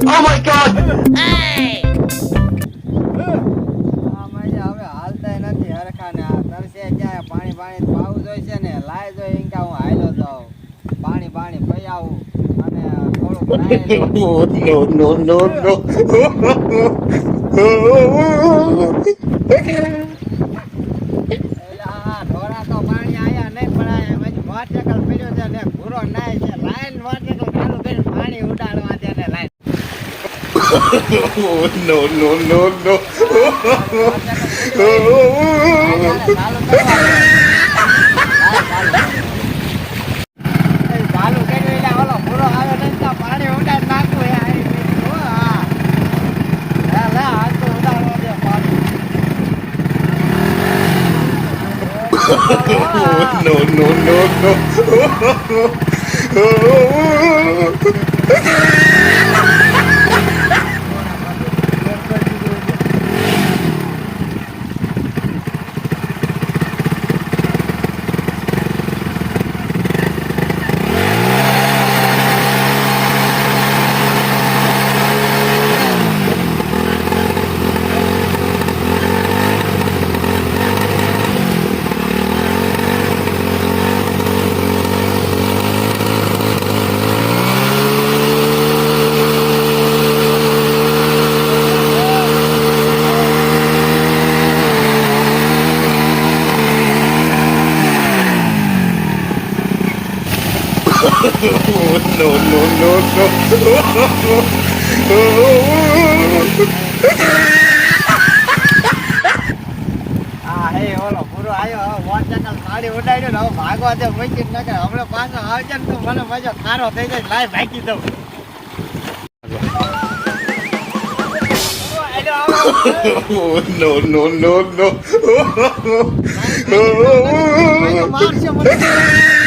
Oh my god! હવે હાલતા નથી હરખા ને આ તરસે ક્યાં પાણી પાણી પાવું જોઈશે ને લાય જોઈ ઇન્કા હું હાયલો જાઉં પાણી પાણી પી આવું અને થોડુંક No, no, no, no, ઢોરા તો પાણી આયા નહીં પણ પછી મોટરસાઇકલ પડ્યો છે ને ભૂરો નાય છે લાઈન મોટરસાઇકલ ચાલુ કરીને પાણી ઉડાડવા દે ને line no, no, no, no. ચાલુ કર્યું એટલે ઓલો ભૂરો આવે નહીં તો પાણી ઉડાડ નાખવું એ લે હાથ તો ઉડાડવા દે પાણી No, no, no, no. No, no, no, no. હા હે ઓલો પૂરો આવ્યો મોટરસાઇકલ ગાડી ઉડાડ્યો ને હવે ભાગવા દે મૂકી ન કે હમણાં પાછો આવજે ને તું મને મજો ખારો થઈ જાય લાય ભાગી દઉં No, no, no, no. મારશે મને